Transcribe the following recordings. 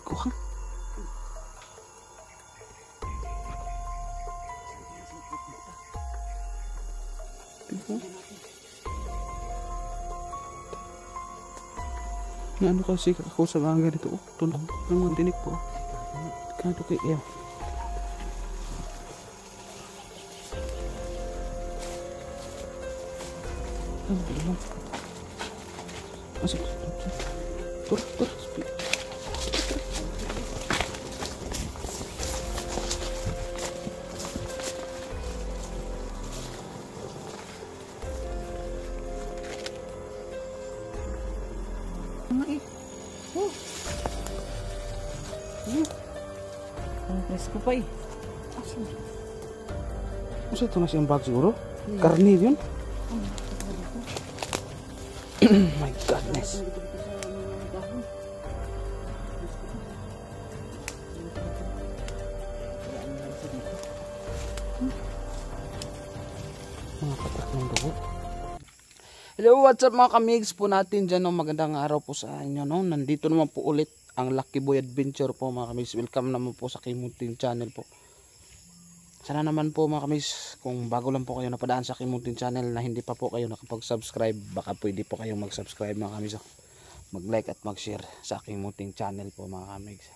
Kuhang. Na ano kasi ako sa mga ganito. Oh, tunog ng mga tinik po. Kanto kay iyo. Masuk. Tur. Presko pa eh. Masa ito na siyang bag siguro? Karni yun? My goodness. Mga patak ng dugo. Hello, what's up mga kamigs po natin dyan, no? Magandang araw po sa inyo, no? Nandito naman po ulit ang Lucky Boy Adventure po mga kamigs. Welcome naman po sa Kimuntin Channel po. Sana naman po mga kamigs, kung bago lang po kayo napadaan sa Kimuntin Channel na hindi pa po kayo nakapag-subscribe, baka pwede po kayong mag-subscribe mga kamigs. Mag-like at mag-share sa Kimuntin Channel po mga kamigs.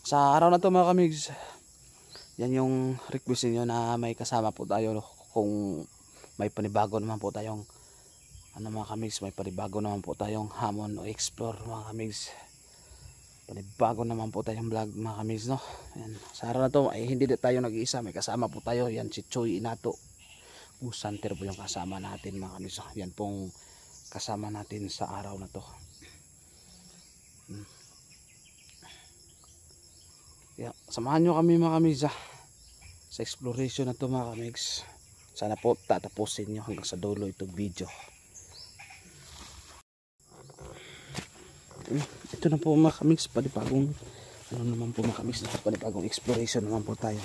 Sa araw na to mga kamigs, yan yung request niyo na may kasama po tayo, no? Kung may panibago naman po tayong mga kamigs, may panibago naman po tayong hamon o explore mga kamigs. Panibago naman po tayong vlog mga kamigs, no? Yan. Sa araw na to ay hindi tayo nag-iisa, may kasama po tayo. Yan si Choy Inato Usanter po yung kasama natin mga kamigs. Yan pong kasama natin sa araw na to. Yan. Samahan nyo kami mga kamigs sa exploration na to mga kamigs. Sana po tatapusin nyo hanggang sa dulo itong video. Ito na po mga kamigs, panibagong ano naman po mga kamigs, panibagong exploration naman po tayo.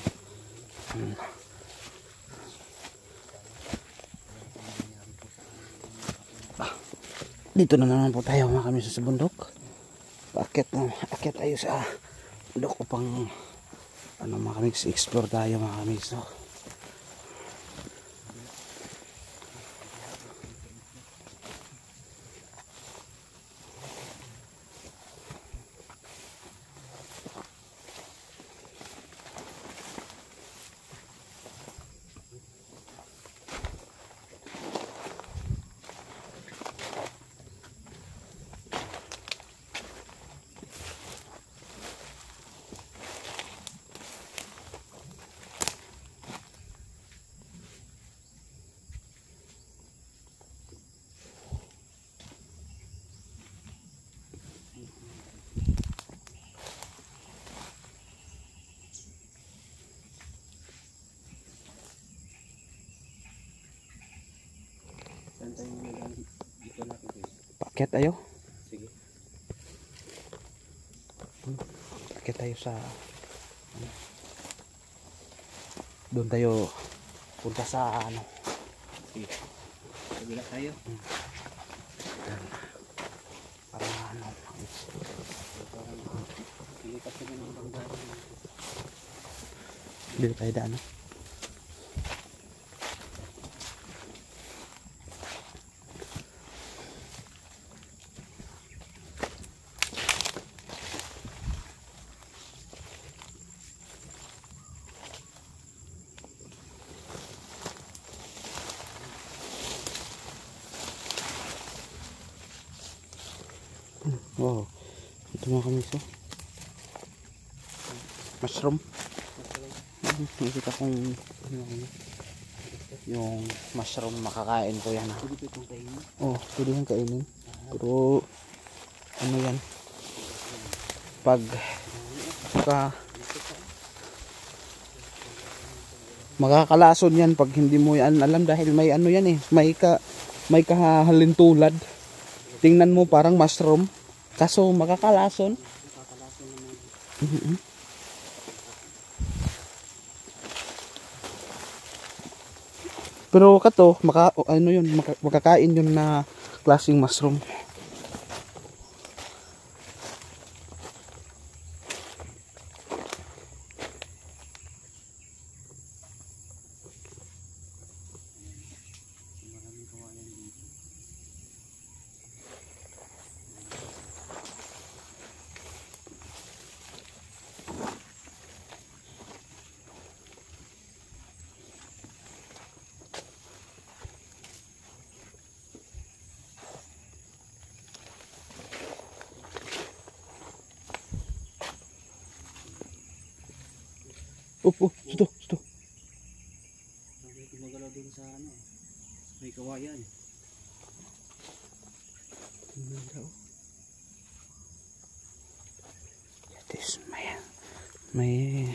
Dito na naman po tayo mga kamigs sa bundok. Akit tayo sa bundok upang ano mga kamigs, explore tayo mga kamigs, no? Paket tayo. Sige. Paket tayo sa doon tayo punta sa ano. Sige. Kabila tayo. Para ano. Dito tayo daan. Wow, ito mga kamigs, oh. Mushroom. Nakikita kong yung mushroom, makakain ko yan. Oh, pwede yung kainin. Pero ano yan, pag makakalason yan pag hindi mo yan alam, dahil may ano yan eh, may kahalintulad. Tingnan mo parang mushroom, kaso makakalason. Pero kato, makakain yun na klaseng mushroom. Ito, ito. May gumagalaw dun sa ano, may kawayan. This may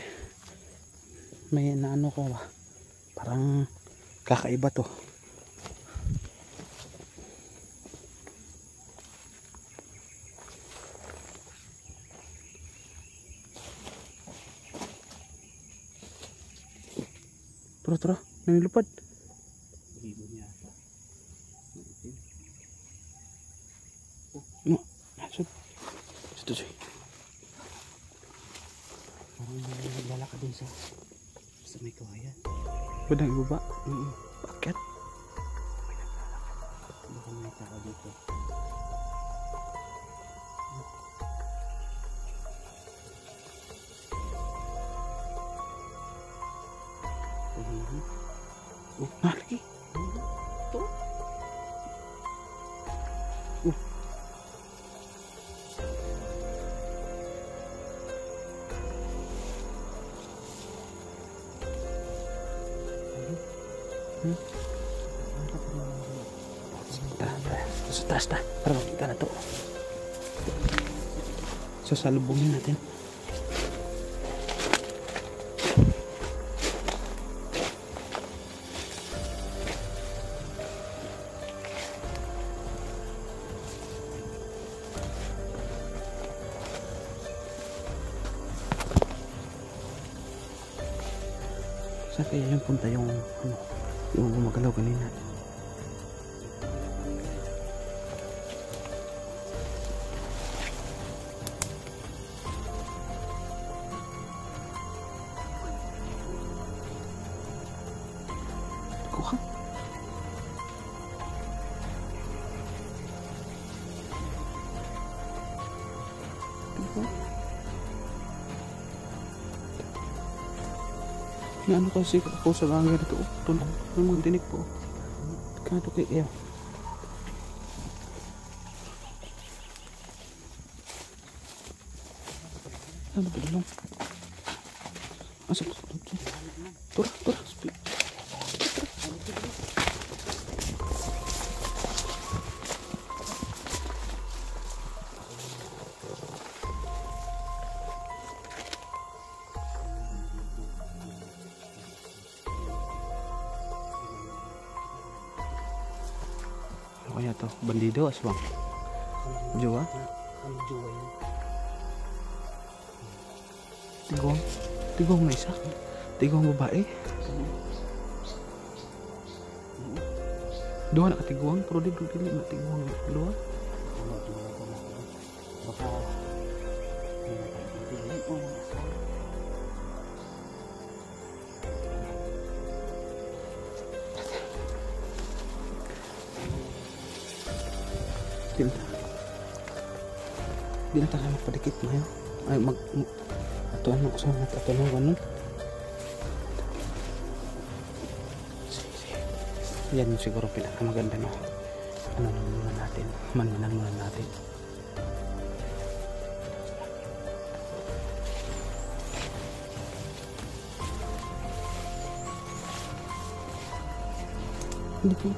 naano ko ba? Parang kakaiba to. Tara, nanilupad. Ibon niya. No, nasod. Ito siya. Parang may naglalakad din sa may kawayan. Badang ibaba. Bakit? Baka may tao dito. Nalagi. Ito. Tara. Sa taas na. Para makita na to. Sasalubungin natin. Saan kaya yung punta yung yung gumagalaw kanina? Kuha. Ano kasi ako sa langit ito? Tunong mga tinik po. Kato kay iyo. Ano ba dalong? Asap. Tura. Speed. Kaya to, bandido aswang. Jowa? Ano jowa yun? Tigong na isa. Tigong babae. Dua na katiguang, pero di na tiguang dua. Ano, jowa ko na. Baka may nagkakitilan o mga asal. Di na tayo magpadikit ngayon. Ay atuan mo sa mga atuan mo yan yung siguro pinakamaganda no. Ano muna natin, manmanan muna natin. Hindi po.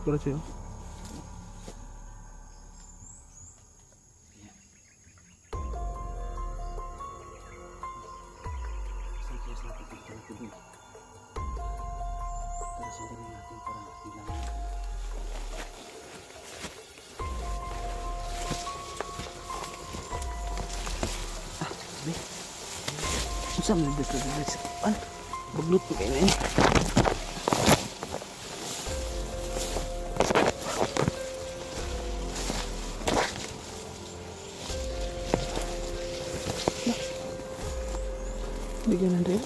Tara siya. Tara sundin natin para hilang. Saan mo dito? Ano? Baglot mo kayo na yun. Bigyan na rin.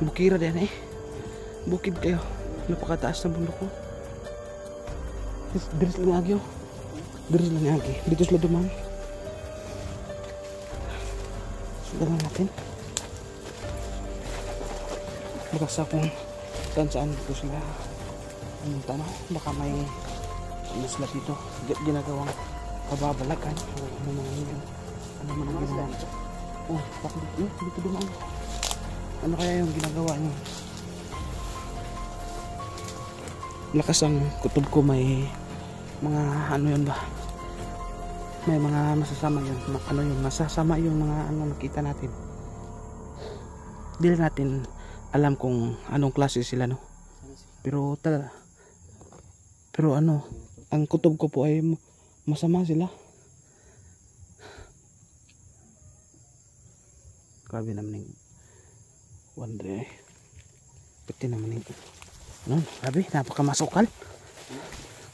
Bukira din eh. Bukid kayo. Napakataas na bundok ko. Diris lang agi oh. Diris lang agi. Dito sila duman. Sudahan natin. Baka sa kung saan dito sila tanaw. Baka may ano sila dito. Ginagawang kababalagan. O ano mga nila. Ano mga nila. Oh, bakit dito duman. Ano kaya yung ginagawa niyo? Lakas ang kutob ko, may mga ano yun ba, may mga masasama yun, ano yun, masasama yung mga ano nakita natin. Hindi natin alam kung anong klase sila, no, pero ano, ang kutob ko po ay masama sila. Grabe naman yung wonder pati naman yung ano, grabe, napakamasukal.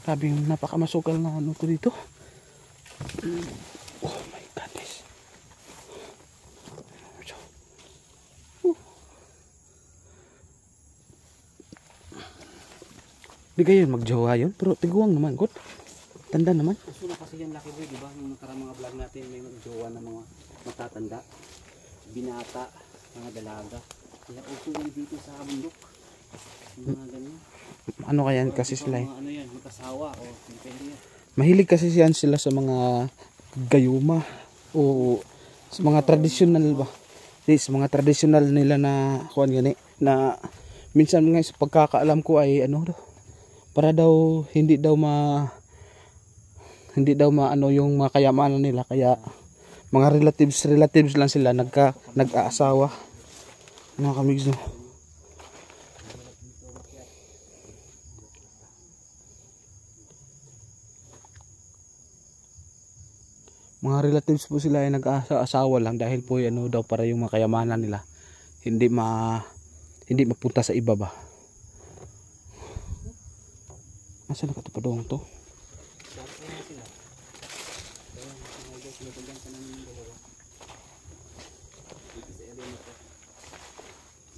Grabe yung napakamasukal na ano to dito. Oh my goodness. Di kayo magjowa yun, pero tiguang naman, kot. Tanda naman. Gusto na kasi yan Lucky Boy, di ba? Yung nakarang mga vlog natin, may magjowa ng mga matatanda, binata, mga dalaga. Kaya uso yan dito sa bundok. Yung mga ganyan. Ano kaya kasi sila eh? Ano yan, mag-asawa o depende yan. Mahilig kasi siyan sila sa mga gayuma o sa mga traditional ba? Di, sa mga traditional nila na kuan gani na minsan nga sa pagkakaalam ko ay ano daw para daw hindi daw ano yung mga kayamanan nila, kaya mga relatives lang sila nag-aasawa. Mga kamigs, no? Mga relatives po sila ay nag-aasawa lang dahil po ano daw para yung mga kayamanan nila hindi mapunta sa iba ba. Asa nakatupadong to?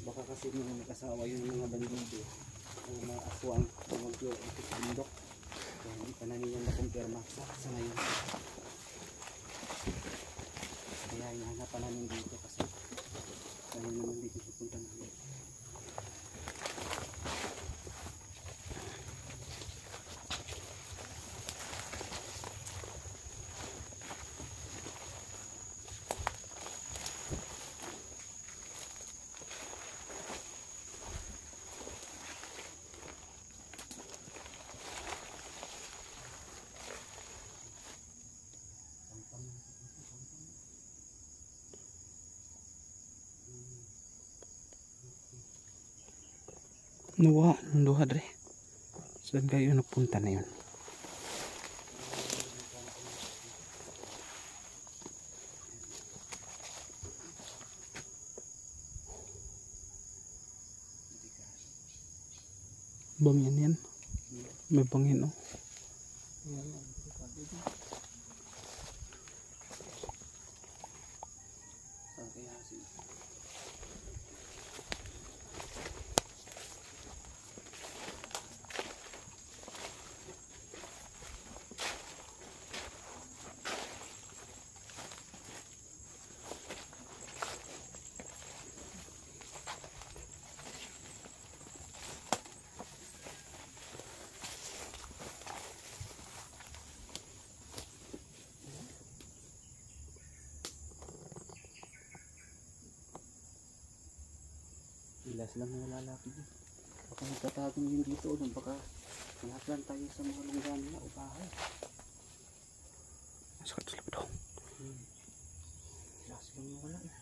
Baka kasi mga nag-asawa yung mga bandido, yung mga aswang, yung mga bundok. Kaya hindi pa namin yan nakumpirma sa ngayon. Kaya hinahanapan namin dito kasi kaya naman dito pupunta namin. Nuwa, nunduha dre. Saan kayo napunta na yun? Bangin yan. May bangin oh. Ilas lang na lalaki dito. Baka magtatagong yun dito o baka malaplan tayo sa mga lunggan nila o bahay. Masakit sila ba daw? Ilas lang na wala eh.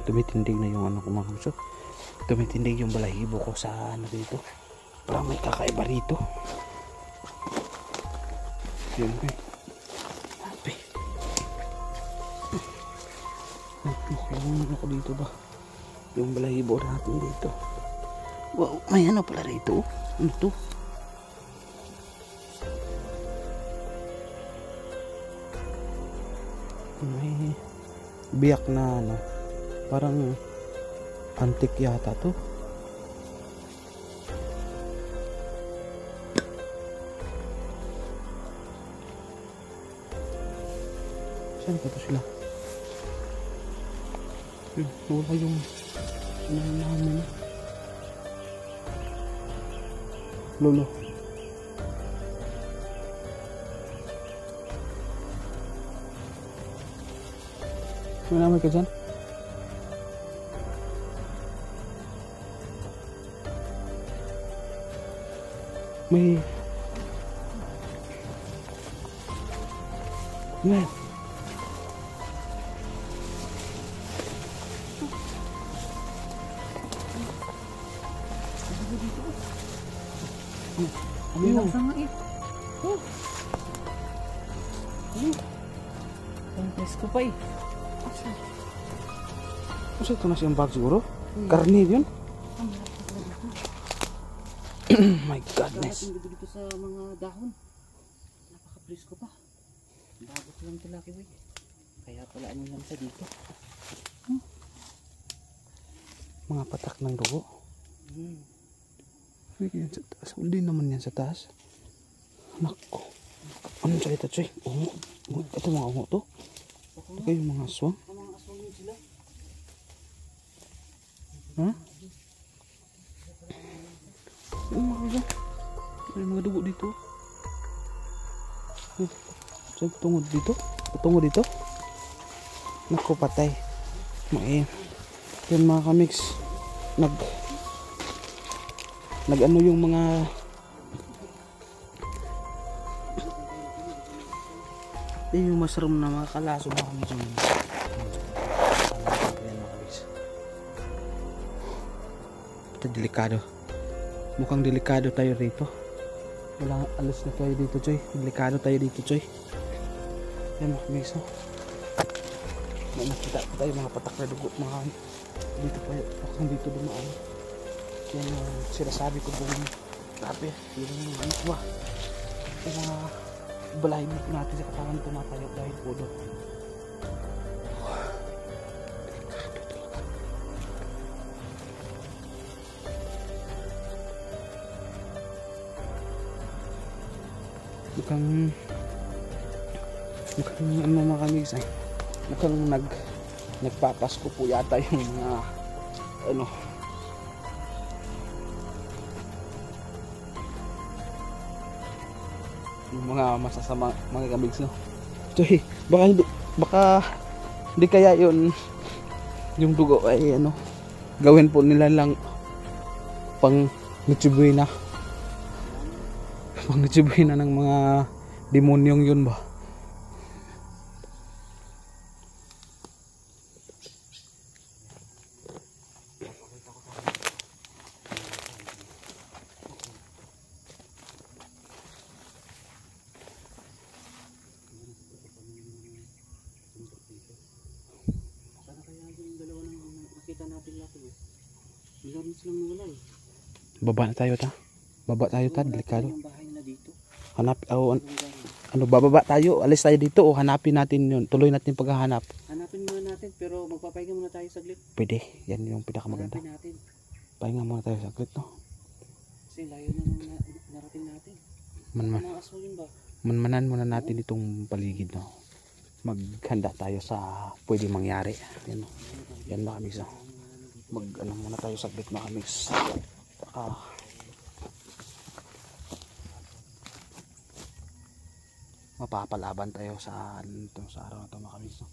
Tumitindig na yung ano ko mga kamso. Tumitindig yung balahibo ko sa ano dito. Parang may kakaiba rito. Yun eh. Ape. Yung ano ko dito ba? Yung balahibo natin dito. Wow, may ano pala rito. Ano to? May biyak na ano, parang antik yata to. Saan ba to sila? Wala yung namin. Lolo. May namin ka dyan? May... Man. Ano yung nga eh. Ang presko pa eh. Masa ito na siyang bag siguro? Karne yun? My godness. Dito dito sa mga dahon. Napaka-presko pa. Bago ko lang ito, Lucky Boy. Kaya pala ano lang sa dito. Mga patak ng dugo. Ay, yan sa taas. Hindi naman yan sa taas. Nako. Ano sa ito, Choy? Ungo. Ito mga ungo to. Ito kayo mga aswang. Ang mga aswang yun sila. Ha? Ano mga aswang? May mga dugo dito. Saan tungod dito? Tungod dito? Nako, patay. Yan mga kamix. Nag-ano yung mga yung mushroom na mga kalaso mga kamix. Yan mga kamix. Ito delikado. Mukhang delikado tayo rito. Wala alas na tayo dito, Choy. Delikado tayo dito, Choy. Yan mga kamix. May nakita pa tayo mga patak na dugo mga dito pa yun, dito dumaan. Yan yung sinasabi ko doon. Grabe, yung mga iswa. Yung mga balahin natin sa katawan tumatayo dahil po doon. Mukhang ano mga kamix ay mukhang nagpapasko po yata yung mga ano yung mga masasama mga kamigs, no? Choy, baka hindi kaya yun yung dugo ay ano gawin po nila lang pang Noche-Buena ng mga demonyong yun ba? Baba tayo ta, delikado. Yung bahay nila dito. Bababa tayo, alis tayo dito o hanapin natin yun. Tuloy natin paghahanap. Hanapin muna natin pero magpapahinga muna tayo saglit. Pwede, yan yung pinakamaganda. Hanapin natin. Pahinga muna tayo saglit, no? Kasi layo na nung narating natin. Mga aswang yun ba? Manmanan muna natin itong paligid, no? Maghanda tayo sa pwede mangyari. Yan, no? Yan mga kamigs, no? Mag-ano muna tayo saglit mga kamigs. Mapapalaban tayo sa araw na ito mga kamigs, no?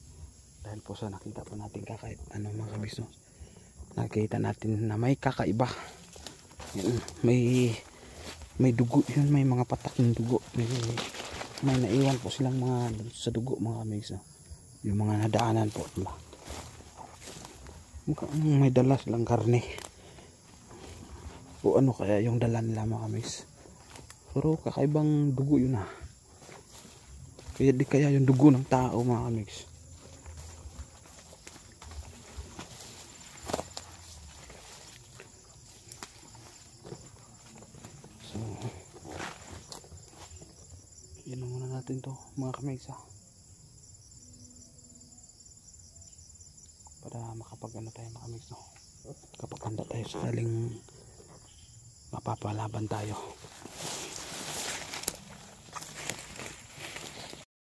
Dahil po sa nakita po natin mga kamigs, no? Nakita natin na may kakaiba. Yan, may dugo yun, may mga patak ng dugo, may naiwan po silang mga sa dugo mga kamigs, no? Yung mga nadaanan po, diba? Mukhang may dala silang karne o ano kaya yung dala nila mga kamigs, pero kakaibang dugo yun, ha? Kaya di kaya yung dugo ng tao mga kamigs. So yun muna natin to mga kamigs, ha? para makapag ano tayo mga kamigs, no? Kapag handa tayo sa saling mapapalaban tayo.